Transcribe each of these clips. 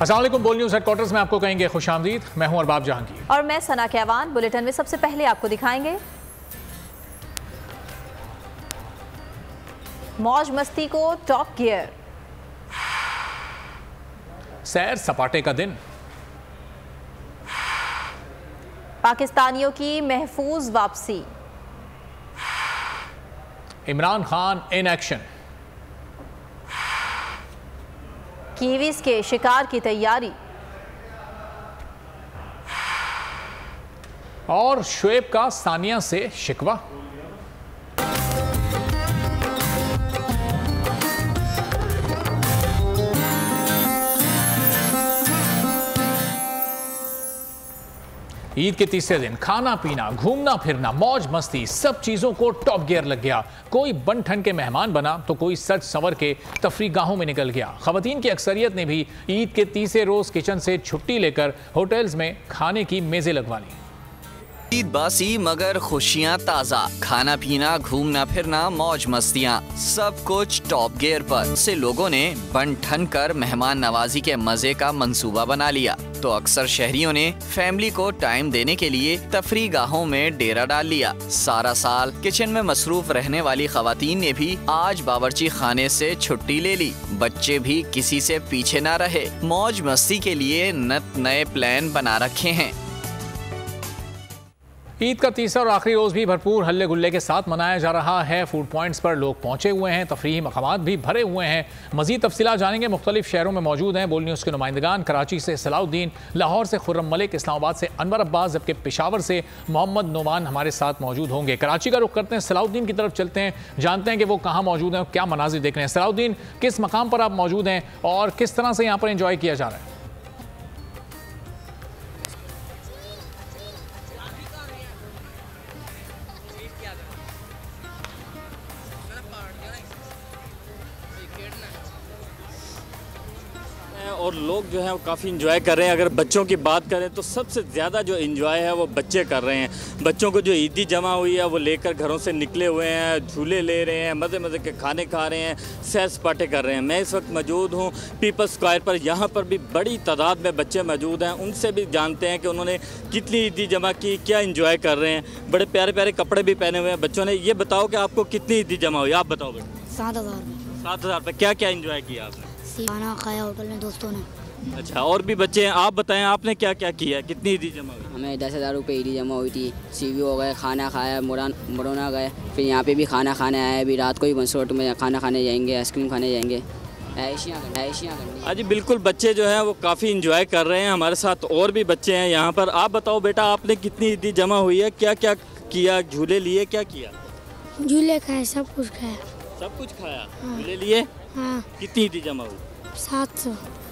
अस्सलाम वालेकुम। बोल न्यूज़ हेडक्वार्टर्स में आपको कहेंगे खुशामदीद। मैं हूं अरबाब जहांगीर और मैं सना कहवान। बुलेटिन में सबसे पहले आपको दिखाएंगे मौज मस्ती को टॉप गियर, सैर सपाटे का दिन, पाकिस्तानियों की महफूज वापसी, Imran Khan in action, Kiwis के शिकार की तैयारी और शुएब का सानिया से शिकवा। ईद के तीसरे दिन खाना पीना, घूमना फिरना, मौज मस्ती, सब चीजों को टॉप गियर लग गया। कोई बन ठन के मेहमान बना तो कोई सज संवर के तफरीगाहों में निकल गया। खवातीन की अक्सरियत ने भी ईद के तीसरे रोज किचन से छुट्टी लेकर होटल्स में खाने की मेजें लगवा ली। ईद बासी मगर खुशियाँ ताज़ा, खाना पीना, घूमना फिरना, मौज मस्तियाँ, सब कुछ टॉप गियर पर से लोगों ने बन ठन कर मेहमान नवाजी के मजे का मंसूबा बना लिया। तो अक्सर शहरियों ने फैमिली को टाइम देने के लिए तफरी गाहों में डेरा डाल लिया। सारा साल किचन में मसरूफ रहने वाली खवातीन ने भी आज बावर्ची खाने से छुट्टी ले ली। बच्चे भी किसी से पीछे ना रहे, मौज मस्ती के लिए नए प्लान बना रखे हैं। ईद का तीसरा और आखिरी रोज भी भरपूर हल्ले गुल्ले के साथ मनाया जा रहा है। फूड पॉइंट्स पर लोग पहुंचे हुए हैं, तफरीही मकामात भी भरे हुए हैं। मजीद तफसीलात जानेंगे, मुख्तलिफ शहरों में मौजूद हैं बोल न्यूज़ के नुमाइंदगान। कराची से सलाउद्दीन, लाहौर से खुर्रम मलिक, इस्लामाबाद से अनवर अब्बास, जबकि पेशावर से मोहम्मद नोमान हमारे साथ मौजूद होंगे। कराची का रुख करते हैं, सलाउद्दीन की तरफ चलते हैं, जानते हैं कि वो कहाँ मौजूद हैं और क्या मनाजिर देख रहे हैं। सलाउद्दीन, किस मकाम पर आप मौजूद हैं और किस तरह से यहाँ पर इंजॉय किया जा रहा है? और लोग जो है वो काफ़ी इंजॉय कर रहे हैं। अगर बच्चों की बात करें तो सबसे ज़्यादा जो इंजॉय है वो बच्चे कर रहे हैं। बच्चों को जो ईदी जमा हुई है वो लेकर घरों से निकले हुए हैं, झूले ले रहे हैं, मज़े मज़े के खाने खा रहे हैं, सैर सपाटे कर रहे हैं। मैं इस वक्त मौजूद हूँ पीपल्स स्क्वायर पर। यहाँ पर भी बड़ी तादाद में बच्चे मौजूद हैं। उनसे भी जानते हैं कि उन्होंने कितनी ईदी जमा की, क्या इंजॉय कर रहे हैं। बड़े प्यारे प्यारे कपड़े भी पहने हुए हैं बच्चों ने। ये बताओ कि आपको कितनी ईदी जमा हुई, आप बताओ बेटा। 7,000 7,000 रुपये। क्या क्या इंजॉय किया आपने? खाना खाया होटल में दोस्तों ने। अच्छा, और भी बच्चे हैं, आप बताएं आपने क्या क्या किया, कितनी ईदी जमा हुई? हमें 10,000 रुपये ईदी जमा हुई थी। सीवी हो गए, खाना खाया, मुरौना गए, फिर यहाँ पे भी खाना खाने आए। अभी रात को ही बंसोट में खाना खाने जाएंगे, आइसक्रीम खाने जाएंगे, ऐशियाँ करनी। हाँ जी बिल्कुल, बच्चे जो हैं वो काफ़ी इंजॉय कर रहे हैं। हमारे साथ और भी बच्चे हैं यहाँ पर। आप बताओ बेटा, आपने कितनी ईदी जमा हुई है, क्या क्या किया, झूले लिए, क्या किया? झूले खाए, सब कुछ खाया। सब कुछ खाया? हाँ। झूले लिए? हाँ। कितनी ईदी जमा हुई?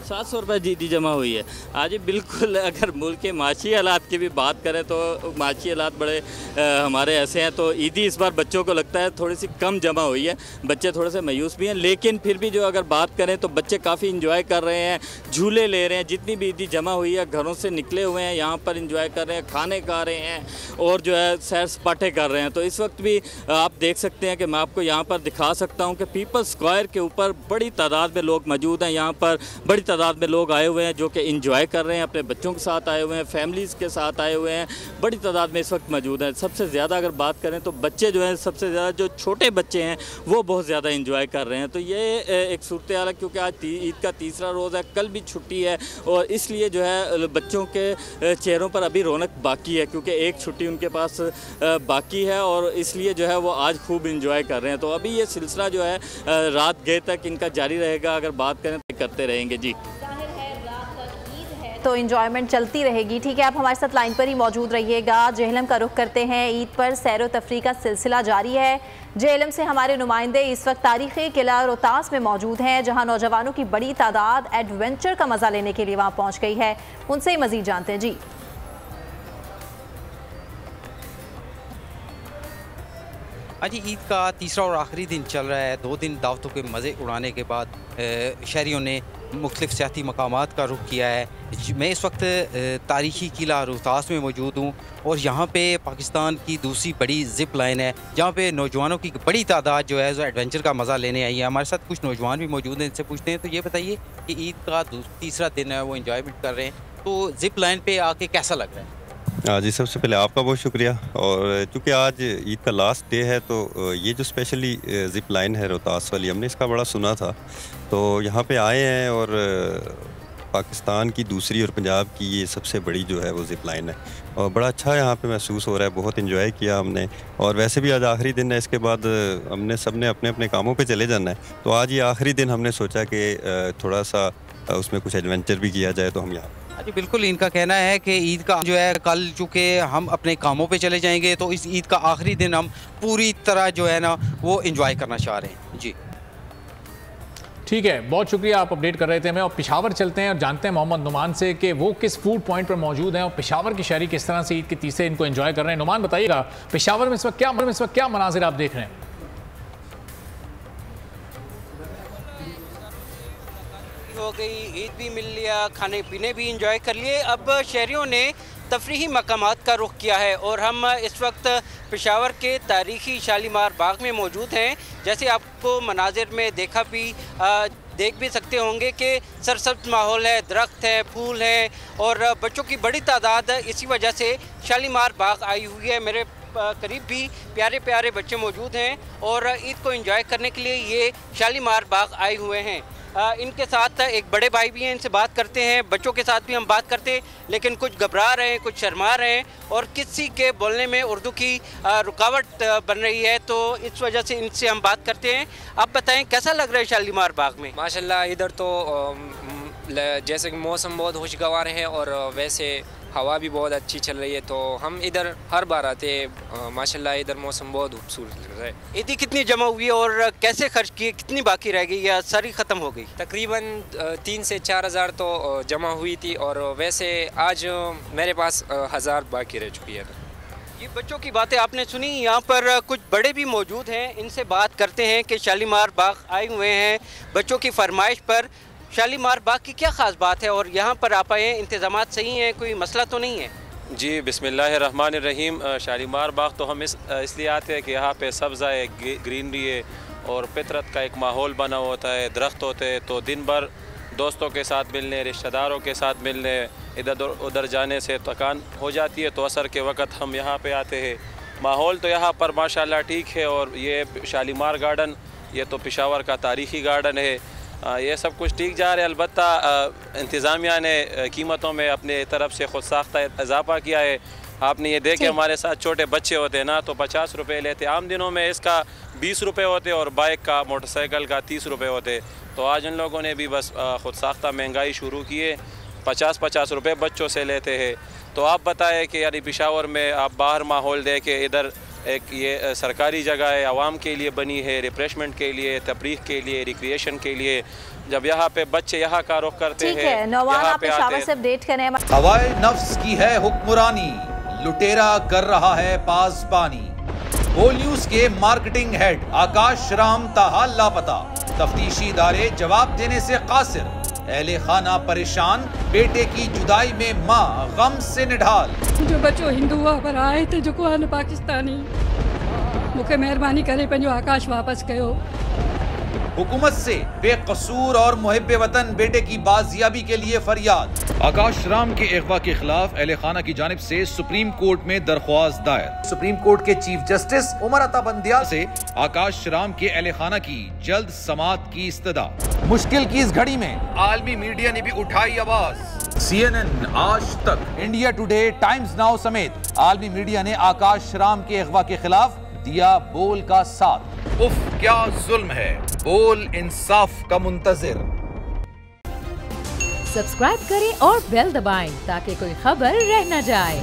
700 रुपये ईदी जमा हुई है। आज बिल्कुल, अगर मुल्क के माशी हालात की भी बात करें तो माशी हालात बड़े हमारे ऐसे हैं, तो ईदी इस बार बच्चों को लगता है थोड़ी सी कम जमा हुई है। बच्चे थोड़े से मायूस भी हैं, लेकिन फिर भी जो अगर बात करें तो बच्चे काफ़ी इंजॉय कर रहे हैं, झूले ले रहे हैं। जितनी भी ईदी जमा हुई है घरों से निकले हुए हैं, यहाँ पर इंजॉय कर रहे हैं, खाने खा रहे हैं और जो है सैर सपाटे कर रहे हैं। तो इस वक्त भी आप देख सकते हैं कि मैं आपको यहाँ पर दिखा सकता हूँ कि पीपल्स स्क्वायर के ऊपर बड़ी तादाद में लोग मौजूद हैं। यहाँ पर बड़ी तादाद में लोग आए हुए हैं जो कि इंजॉय कर रहे हैं, अपने बच्चों के साथ आए हुए हैं, फैमिलीज़ के साथ आए हुए हैं। बड़ी तादाद में इस वक्त मौजूद हैं। सबसे ज़्यादा अगर बात करें तो बच्चे जो हैं, सबसे ज़्यादा जो छोटे बच्चे हैं वो बहुत ज़्यादा इंजॉय कर रहे हैं। तो ये एक सूरत हाल है, क्योंकि आज ईद का तीसरा रोज़ है, कल भी छुट्टी है और इसलिए जो है बच्चों के चेहरों पर अभी रौनक बाकी है, क्योंकि एक छुट्टी उनके पास बाकी है और इसलिए जो है वो आज खूब इंजॉय कर रहे हैं। तो अभी ये सिलसिला जो है रात गए तक इनका जारी रहेगा। अगर बात करें तो करते रहेंगे जी। तो इंजॉयमेंट चलती रहेगी। ठीक है, आप हमारे साथ लाइन पर ही मौजूद रहिएगा। जेहलम का रुख करते हैं। ईद पर सैर व तफरी का सिलसिला जारी है। जेहलम से हमारे नुमाइंदे इस वक्त तारीख़ी किला रोहतास में मौजूद हैं, जहां नौजवानों की बड़ी तादाद एडवेंचर का मज़ा लेने के लिए वहां पहुंच गई है। उनसे ही मज़ीद जानते हैं जी। आज ईद का तीसरा और आखिरी दिन चल रहा है। 2 दिन दावतों के मज़े उड़ाने के बाद शहरियों ने मुख्तलिफ सियाती मकामात का रुख किया है। मैं इस वक्त तारीख़ी किला रोहतास में मौजूद हूँ और यहाँ पे पाकिस्तान की दूसरी बड़ी ज़िप लाइन है, जहाँ पे नौजवानों की बड़ी तादाद जो है जो एडवेंचर का मज़ा लेने आई है। हमारे साथ कुछ नौजवान भी मौजूद हैं, इनसे पूछते हैं। तो ये बताइए कि ईद का तीसरा दिन है, वो इंजॉयमेंट कर रहे हैं, तो ज़िप लाइन पर आके कैसा लग रहा है? जी, सबसे पहले आपका बहुत शुक्रिया। और चूँकि आज ईद का लास्ट डे है तो ये जो स्पेशली ज़िप लाइन है रोहतास वाली, हमने इसका बड़ा सुना था, तो यहाँ पे आए हैं। और पाकिस्तान की दूसरी और पंजाब की ये सबसे बड़ी जो है वो ज़िप लाइन है और बड़ा अच्छा यहाँ पे महसूस हो रहा है। बहुत इन्जॉय किया हमने। और वैसे भी आज आखिरी दिन है, इसके बाद हमने सब ने अपने अपने कामों पे चले जाना है, तो आज ये आखिरी दिन हमने सोचा कि थोड़ा सा उसमें कुछ एडवेंचर भी किया जाए, तो हम यहाँ। जी बिल्कुल, इनका कहना है कि ईद का जो है कल चूँकि हम अपने कामों पे चले जाएंगे, तो इस ईद का आखिरी दिन हम पूरी तरह जो है ना वो एंजॉय करना चाह रहे हैं। जी ठीक है, बहुत शुक्रिया, आप अपडेट कर रहे थे हमें। और पेशावर चलते हैं और जानते हैं मोहम्मद नुमान से कि वो किस फूड पॉइंट पर मौजूद हैं और पेशावर की शहरी किस तरह से ईद के तीसरे इनको एंजॉय कर रहे हैं। नुमान बताइएगा, पेशावर में इस वक्त क्या मनाजिर आप देख रहे हैं? हो गई, ईद भी मिल लिया, खाने पीने भी इंजॉय कर लिए। अब शहरियों ने तफरीही मकामात का रुख किया है और हम इस वक्त पेशावर के तारीखी शालीमार बाग में मौजूद हैं। जैसे आपको मनाजिर में देख भी सकते होंगे कि सरसब्ज माहौल है, दरख्त है, फूल है और बच्चों की बड़ी तादाद इसी वजह से शालीमार बाग आई हुई है। मेरे करीब भी प्यारे प्यारे बच्चे मौजूद हैं और ईद को एंजॉय करने के लिए ये शालीमार बाग आए हुए हैं। इनके साथ एक बड़े भाई भी हैं, इनसे बात करते हैं। बच्चों के साथ भी हम बात करते हैं, लेकिन कुछ घबरा रहे हैं, कुछ शर्मा रहे हैं और किसी के बोलने में उर्दू की रुकावट बन रही है, तो इस वजह से इनसे हम बात करते हैं। आप बताएं कैसा लग रहा है शालीमार बाग में? माशाल्लाह इधर तो जैसे कि मौसम बहुत खुशगवार है और वैसे हवा भी बहुत अच्छी चल रही है, तो हम इधर हर बार आते हैं। माशाल्लाह इधर मौसम बहुत खूबसूरत है। ईदी कितनी जमा हुई है और कैसे खर्च किए, कितनी बाकी रह गई या सारी ख़त्म हो गई? तकरीबन 3 से 4 हज़ार तो जमा हुई थी और वैसे आज मेरे पास 1000 बाकी रह चुकी है। ये बच्चों की बातें आपने सुनी, यहाँ पर कुछ बड़े भी मौजूद हैं, इनसे बात करते हैं कि शालीमार बाग आए हुए हैं बच्चों की फरमाइश पर। शालीमार बाग की क्या ख़ास बात है और यहाँ पर आप आए, इंतज़ामात सही हैं, कोई मसला तो नहीं है? जी बिस्मिल्लाहिर्रहमानिर्रहीम। शालीमार बाग तो हम इसलिए आते हैं कि यहाँ पे सब्ज़ा है, ग्रीनरी है और फितरत का एक माहौल बना होता है, दरख्त होते हैं, तो दिन भर दोस्तों के साथ मिलने, रिश्तेदारों के साथ मिलने, इधर उधर जाने से थकान हो जाती है, तो असर के वक़्त हम यहाँ पे आते हैं। माहौल तो यहाँ पर माशाल्लाह ठीक है। और ये शालीमार गार्डन, ये तो पेशावर का तारीख़ी गार्डन है, ये सब कुछ ठीक जा रहा है। अलबत्ता इंतज़ामिया ने कीमतों में अपने तरफ से ख़ुद साख्ता इजाफ़ा किया है। आपने ये देखे हमारे साथ छोटे बच्चे होते हैं ना, तो 50 रुपये लेते, आम दिनों में इसका 20 रुपये होते और बाइक का, मोटरसाइकिल का 30 रुपये होते। तो आज इन लोगों ने भी बस ख़ुद साख्ता महंगाई शुरू की है, 50-50 रुपये बच्चों से लेते हैं। तो आप बताएं कि यानी पेशावर में आप बाहर माहौल देखें, इधर एक ये सरकारी जगह है, आवाम के लिए बनी है, रिफ्रेशमेंट के लिए, तफरीह के लिए, रिक्रिएशन के लिए। जब यहाँ पे बच्चे यहाँ का रुख करते हैं, यहाँ पे आते हैं। हवाए नफ्स की है हुक्मरानी, लुटेरा कर रहा है पासबानी। बोल न्यूज के मार्केटिंग हेड आकाश राम ताहाल लापता, तफ्तीशी इदारे जवाब देने से कासिर। अहले खाना परेशान, बेटे की जुदाई में माँ गम से निढाल। जो बच्चों हिंदू पर आए थे जो को पाकिस्तानी, मुझे मेहरबानी करे पंहिंजो आकाश वापस कयो। हुकूमत से बेकसूर और मुहिब्बे वतन बेटे की बाजियाबी के लिए फरियाद। आकाश राम के अगवा के खिलाफ अहले खाना की जानिब से सुप्रीम कोर्ट में दरख्वास्त दायर। सुप्रीम कोर्ट के चीफ जस्टिस उमर अता बंदियाल से आकाश राम के अहले खाना की जल्द समाअत की इस्तदा। मुश्किल की इस घड़ी में आलमी मीडिया ने भी उठाई आवाज। CNN, आज तक, इंडिया टुडे, टाइम्स नाउ समेत आलमी मीडिया ने आकाश राम के अगवा के खिलाफ दिया बोल का साथ। उफ क्या जुल्म है, बोल इंसाफ का मुंतजिर। सब्सक्राइब करें और बेल दबाएं ताकि कोई खबर रह न जाए।